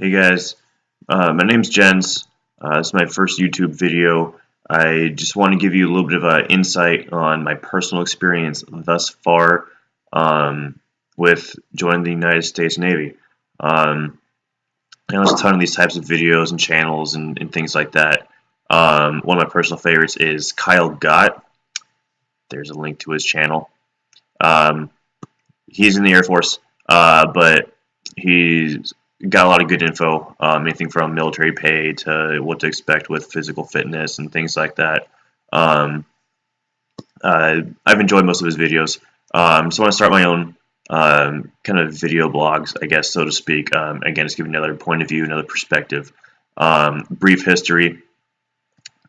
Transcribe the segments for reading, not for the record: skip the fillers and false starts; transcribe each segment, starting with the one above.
Hey guys, my name's Jens. This is my first YouTube video. I just want to give you a little bit of an insight on my personal experience thus far with joining the United States Navy. I know there's a ton of these types of videos and channels and things like that. One of my personal favorites is Kyle Gott. There's a link to his channel. Um, he's in the Air Force, but he's got a lot of good info, anything from military pay to what to expect with physical fitness and things like that. Um, I've enjoyed most of his videos, so I want to start my own kind of video blogs, I guess, so to speak. Again, just giving another point of view, another perspective. Brief history.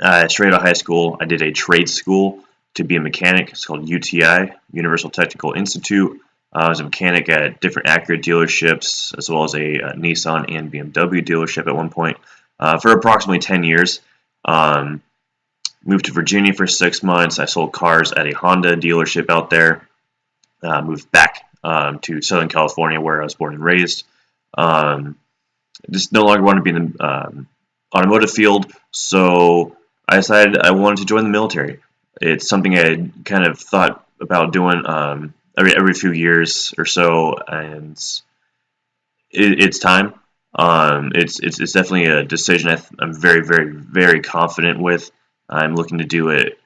Straight out of high school, I did a trade school to be a mechanic. It's called UTI, Universal Technical Institute. I was a mechanic at different Acura dealerships, as well as a Nissan and BMW dealership at one point, for approximately 10 years. Moved to Virginia for 6 months. I sold cars at a Honda dealership out there. Moved back to Southern California, where I was born and raised. Just no longer wanted to be in the automotive field, so I decided I wanted to join the military. It's something I had kind of thought about doing every few years or so, and it's time. It's definitely a decision I'm very, very, very confident with. I'm looking to do it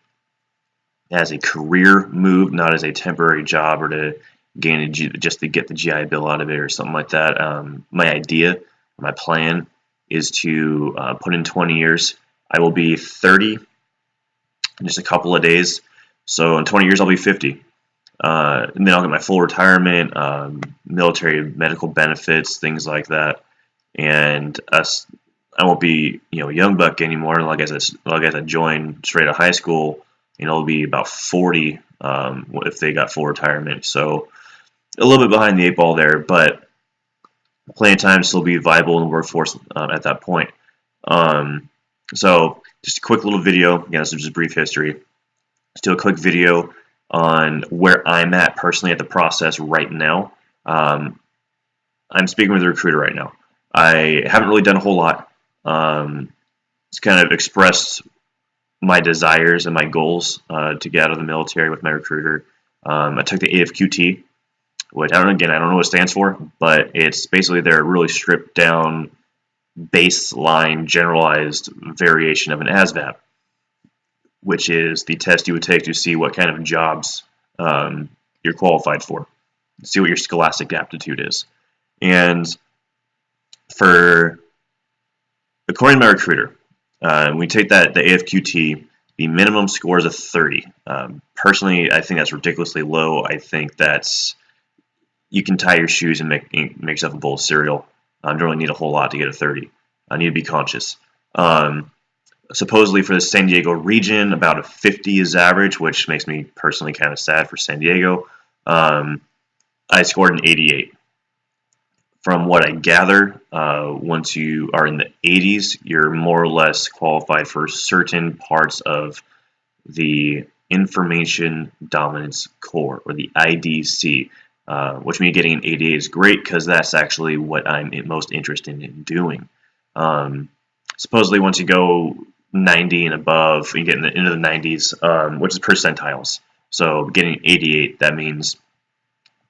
as a career move, not as a temporary job or to just to get the GI Bill out of it or something like that. My idea, my plan is to put in 20 years. I will be 30 in just a couple of days. So in 20 years, I'll be 50. And then I'll get my full retirement, military medical benefits, things like that. And I won't be, a young buck anymore. Like as I joined straight out of high school, it'll be about 40 if they got full retirement. So a little bit behind the eight ball there, but plenty of time to still be viable in the workforce at that point. So just a quick little video. Again, this is just brief history. Let's do a quick video on where I'm at personally at the process right now. I'm speaking with a recruiter right now. I haven't really done a whole lot. It's kind of expressed my desires and my goals to get out of the military with my recruiter. I took the AFQT, which I don't know what it stands for, but it's basically their really stripped down baseline generalized variation of an ASVAB, which is the test you would take to see what kind of jobs you're qualified for, see what your scholastic aptitude is. And according to my recruiter, we take the AFQT, the minimum score is a 30. Personally, I think that's ridiculously low. I think you can tie your shoes and make yourself a bowl of cereal. Don't really need a whole lot to get a 30. I need to be conscious. Supposedly for the San Diego region, about a 50 is average, which makes me personally kind of sad for San Diego. I scored an 88. From what I gather, once you are in the 80s, you're more or less qualified for certain parts of the Information Dominance Corps, or the IDC, which means getting an 88 is great because that's actually what I'm most interested in doing. Supposedly, once you go 90 and above, you get into the 90s, which is percentiles. So getting 88, that means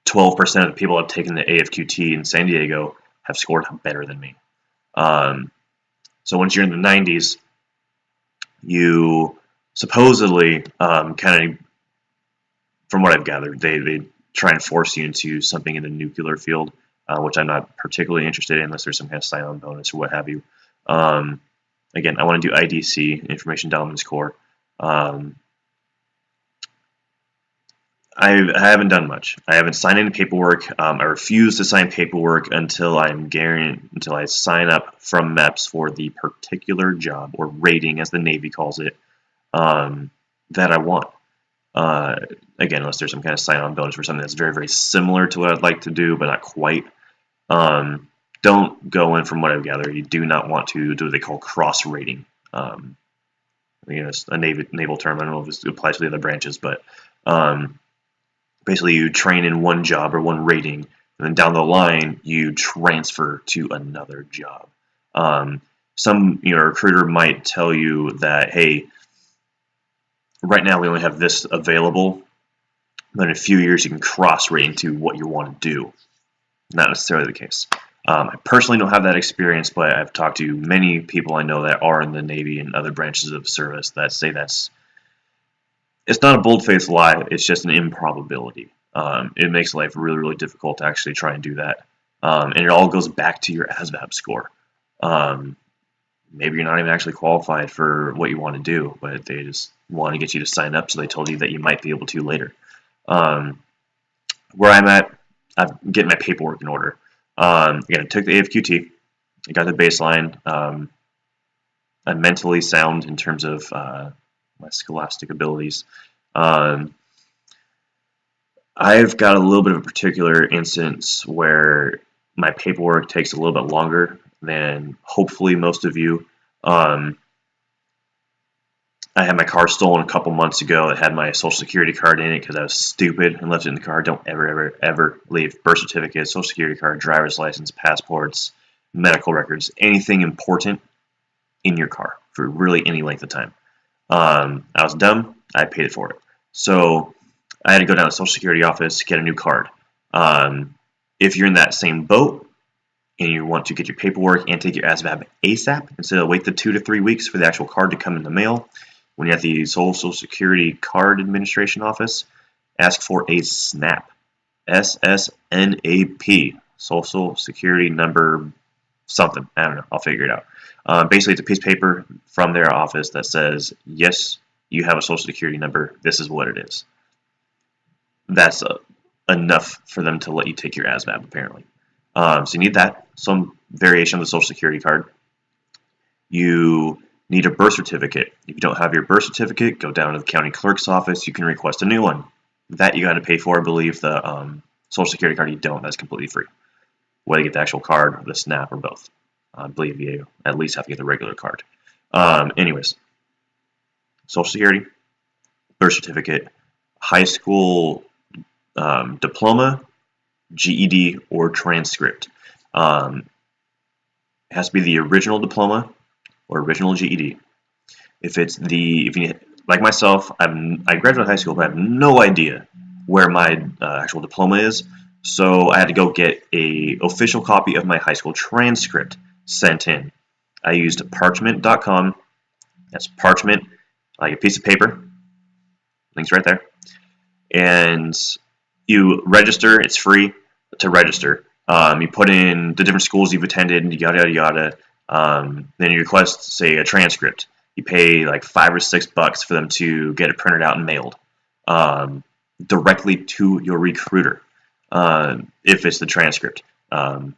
12% of the people that have taken the AFQT in San Diego have scored better than me. So once you're in the 90s, you supposedly, kind of, from what I've gathered, they try and force you into something in the nuclear field, which I'm not particularly interested in unless there's some kind of sign-on bonus or what have you. Again, I want to do IDC, Information Dominance Corps. I haven't done much. I haven't signed any paperwork. I refuse to sign paperwork until until I sign up from MEPS for the particular job or rating, as the Navy calls it, that I want. Again, unless there's some kind of sign-on bonus for something that's very, very similar to what I'd like to do, but not quite. Don't go in, from what I've gathered, you do not want to do what they call cross-rating. It's a naval term. I don't know if it applies to the other branches, but basically you train in one job or one rating, and then down the line you transfer to another job. Some recruiter might tell you that, hey, right now we only have this available, but in a few years you can cross-rate into what you want to do. Not necessarily the case. I personally don't have that experience, but I've talked to many people I know that are in the Navy and other branches of service that say it's not a bold-faced lie, it's just an improbability. It makes life really, really difficult to actually try and do that. And it all goes back to your ASVAB score. Maybe you're not even actually qualified for what you want to do, but they just want to get you to sign up, so they told you that you might be able to later. Where I'm at, I'm getting my paperwork in order. Again, I took the AFQT. I got the baseline. I'm mentally sound in terms of my scholastic abilities. I've got a little bit of a particular instance where my paperwork takes a little bit longer than hopefully most of you. I had my car stolen a couple months ago. It had my social security card in it because I was stupid and left it in the car. Don't ever leave birth certificates, social security card, driver's license, passports, medical records, anything important in your car for really any length of time. I was dumb. I paid for it. So I had to go down to the social security office, get a new card. If you're in that same boat and you want to get your paperwork and take your ASVAB ASAP instead of wait the 2 to 3 weeks for the actual card to come in the mail, when you're at the Social Security Card Administration office, ask for a SNAP, SSNAP, Social Security number something. I don't know. I'll figure it out. Basically, it's a piece of paper from their office that says, yes, you have a Social Security number. This is what it is. That's enough for them to let you take your ASVAB, apparently. So you need that, some variation of the Social Security card. You need a birth certificate. If you don't have your birth certificate, go down to the county clerk's office. You can request a new one. That you got to pay for. I believe the Social Security card you don't. That's completely free. Whether you get the actual card, or the SNAP, or both. I believe you at least have to get the regular card. Anyways, Social Security, birth certificate, high school diploma, GED, or transcript. It has to be the original diploma or original GED. If you like myself, I graduated high school, but I have no idea where my actual diploma is. So I had to go get a official copy of my high school transcript sent in. I used parchment.com. That's parchment, like a piece of paper. Link's right there. And you register. It's free to register. You put in the different schools you've attended, yada, yada, yada. Then you request, say, a transcript. You pay like $5 or $6 for them to get it printed out and mailed directly to your recruiter. If it's the transcript, it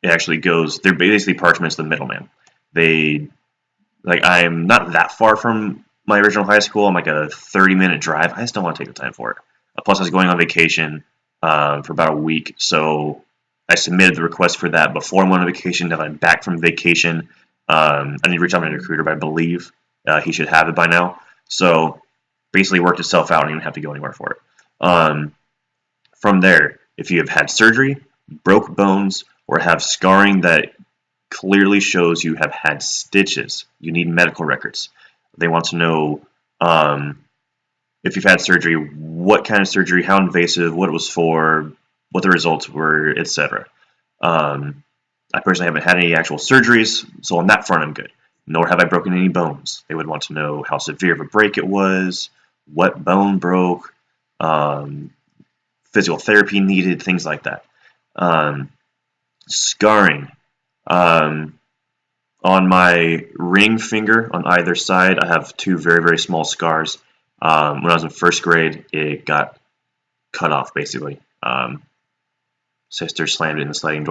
actually goes. They're basically Parchment's the middleman. I'm not that far from my original high school. I'm like a 30-minute drive. I just don't want to take the time for it. Plus, I was going on vacation for about a week, so I submitted the request for that before I went on vacation. Now I'm back from vacation. I need to reach out to my recruiter, but I believe he should have it by now. So basically worked itself out. I didn't even have to go anywhere for it. From there, if you have had surgery, broke bones, or have scarring that clearly shows you have had stitches, you need medical records. They want to know if you've had surgery, what kind of surgery, how invasive, what it was for, what the results were, etc. I personally haven't had any actual surgeries, so on that front I'm good. Nor have I broken any bones. They would want to know how severe of a break it was, what bone broke, physical therapy needed, things like that. Scarring. On my ring finger on either side, I have two very, very small scars. When I was in first grade, it got cut off, basically. Sister slammed it in the sliding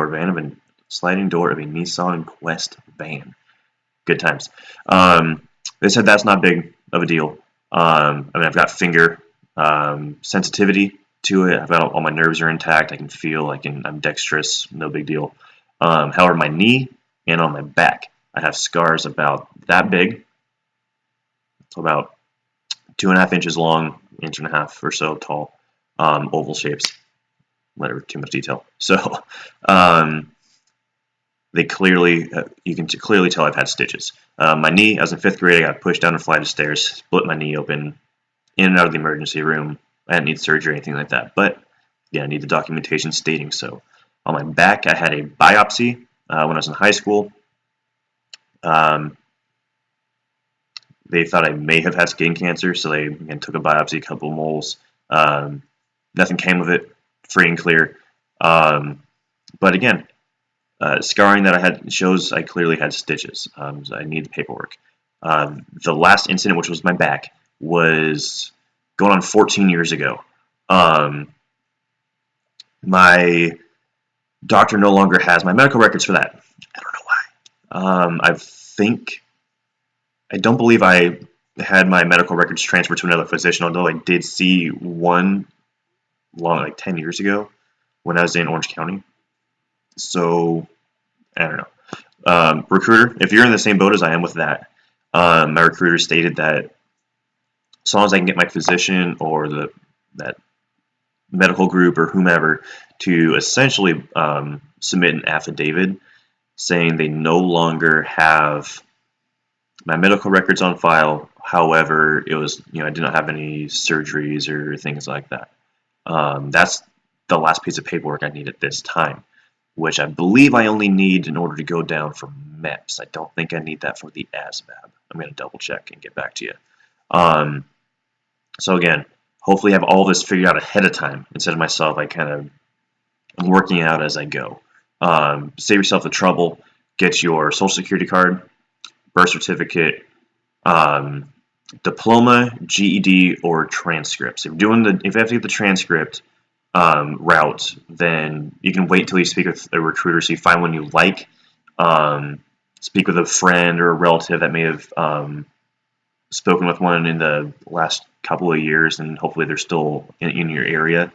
door of a Nissan Quest van. Good times. They said that's not big of a deal. I've got finger sensitivity to it. I've got all my nerves are intact. I can feel. I'm dexterous. No big deal. However, my knee and on my back, I have scars about that big, about 2.5 inches long, 1.5 inches or so tall, oval shapes. whatever, too much detail. So um, they clearly, you can clearly tell I've had stitches. My knee, I was in 5th grade, I got pushed down a flight of stairs, split my knee open, in and out of the emergency room. I didn't need surgery or anything like that, but yeah, I need the documentation stating so. On my back, I had a biopsy when I was in high school. Um, they thought I may have had skin cancer, so they again took a biopsy, a couple of moles. Nothing came of it, free and clear. But again, scarring that I had shows I clearly had stitches. So I need the paperwork. The last incident, which was my back, was going on 14 years ago. My doctor no longer has my medical records for that. I don't know why. I don't believe I had my medical records transferred to another physician, although I did see one like 10 years ago when I was in Orange County. So, I don't know. Recruiter, if you're in the same boat as I am with that, my recruiter stated that as long as I can get my physician or that medical group or whomever to essentially submit an affidavit saying they no longer have my medical records on file. However, it was, I did not have any surgeries or things like that. That's the last piece of paperwork I need at this time, which I believe I only need in order to go down for MEPS. I don't think I need that for the ASVAB. I'm going to double check and get back to you. So again, hopefully I have all this figured out ahead of time instead of myself. I'm working out as I go. Save yourself the trouble. Get your social security card, birth certificate, diploma, GED, or transcripts. If you have to get the transcript route, then you can wait till you speak with a recruiter so you find one you like. Speak with a friend or a relative that may have spoken with one in the last couple of years, and hopefully they're still in your area.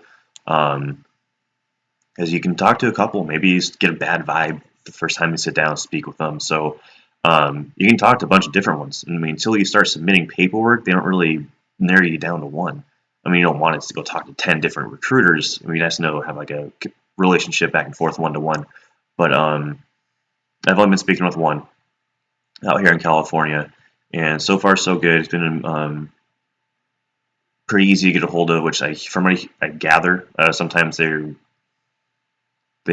As you can talk to a couple, maybe you get a bad vibe the first time you sit down and speak with them. So you can talk to a bunch of different ones. I mean, until you start submitting paperwork, they don't really narrow you down to one. I mean, you don't want it to go talk to 10 different recruiters. I mean, you guys know, have like a relationship back and forth one-to-one. But I've only been speaking with one out here in California, and so far so good. It's been pretty easy to get a hold of, which from what I gather, sometimes they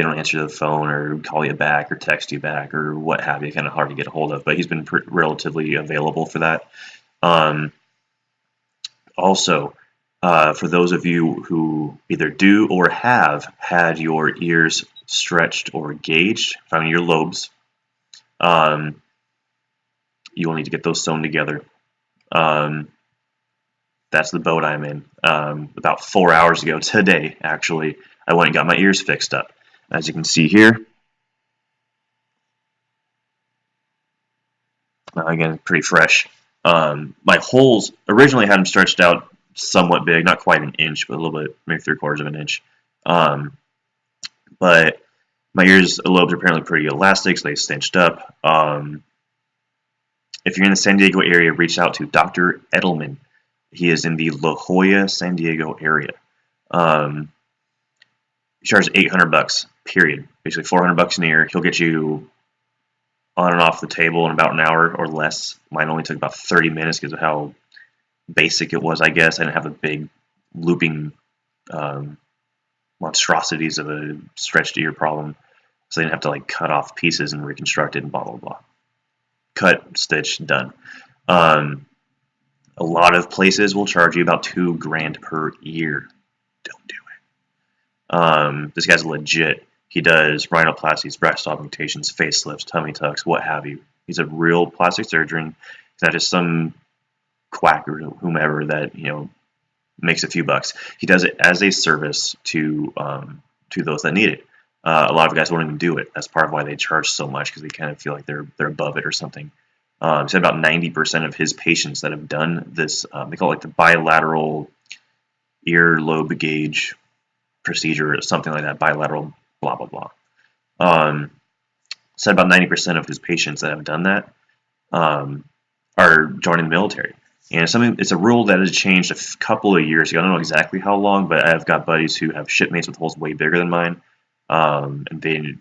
don't answer the phone or call you back or text you back or what have you. Kind of hard to get a hold of, but he's been relatively available for that. Also, for those of you who either do or have had your ears stretched or gauged, finding your lobes, you will need to get those sewn together. That's the boat I'm in. About 4 hours ago today, actually, I went and got my ears fixed up. As you can see here, again, pretty fresh. My holes, originally had them stretched out somewhat big, not quite an inch, but a little bit, maybe 3/4 of an inch. But my ears lobes are apparently pretty elastic, so they cinched up. If you're in the San Diego area, reach out to Dr. Edelman. He is in the La Jolla, San Diego area. He charges $800, period. Basically $400 an ear. He'll get you on and off the table in about an hour or less. Mine only took about 30 minutes because of how basic it was, I guess. I didn't have the big looping monstrosities of a stretched ear problem. So they didn't have to like cut off pieces and reconstruct it and blah, blah, blah. Cut, stitch, done. A lot of places will charge you about $2,000 per ear. Don't do it. This guy's legit. He does rhinoplasties, breast augmentations, facelifts, tummy tucks, what have you. He's a real plastic surgeon. He's not just some quack or whomever that makes a few bucks. He does it as a service to those that need it. A lot of guys won't even do it. That's part of why they charge so much, because they kind of feel like they're above it or something. He said about 90% of his patients that have done this, they call it like the bilateral ear lobe gauge procedure or something like that, bilateral blah, blah, blah. Said about 90% of his patients that have done that are joining the military. And it's a rule that has changed a couple of years ago. I don't know exactly how long, but I've got buddies who have shipmates with holes way bigger than mine, and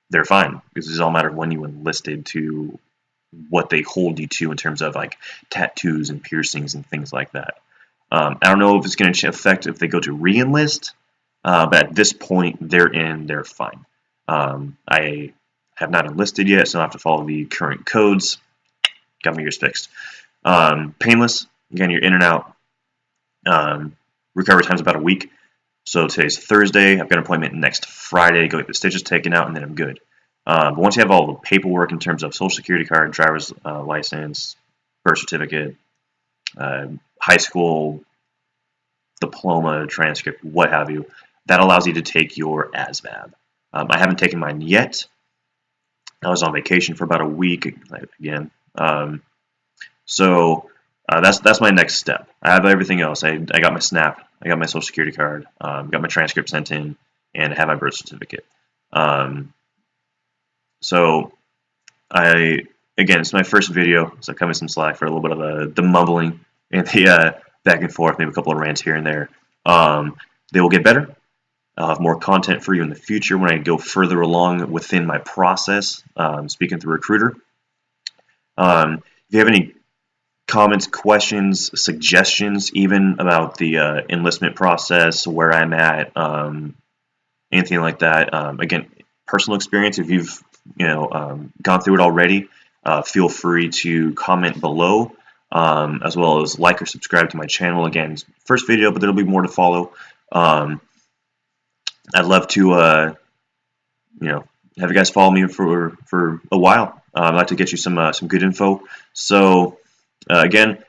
they're fine because it's all a matter of when you enlisted to what they hold you to in terms of like tattoos and piercings and things like that. I don't know if it's going to affect if they go to re-enlist, but at this point they're fine. I have not enlisted yet, so I have to follow the current codes. Got my ears fixed. Painless. Again, you're in and out. Recovery time's about a week. So today's Thursday. I've got an appointment next Friday. Go get the stitches taken out, and then I'm good. But once you have all the paperwork in terms of social security card, driver's license, birth certificate, high school diploma, transcript, what have you, that allows you to take your ASVAB. I haven't taken mine yet. I was on vacation for about a week again. So that's my next step. I have everything else. I got my SNAP. I got my social security card. Got my transcript sent in, and I have my birth certificate. So again, it's my first video, so I come in some slack for a little bit of the mumbling and the back and forth, maybe a couple of rants here and there. They will get better. I'll have more content for you in the future when I go further along within my process, speaking through Recruiter. If you have any comments, questions, suggestions, even about the enlistment process, where I'm at, anything like that, again, personal experience, if you've gone through it already, feel free to comment below, as well as like or subscribe to my channel. Again, first video, but there'll be more to follow. I'd love to have you guys follow me for a while. I'd like to get you some good info. So again,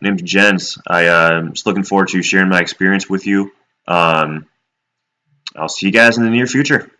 name's Jens. I'm just looking forward to sharing my experience with you. I'll see you guys in the near future.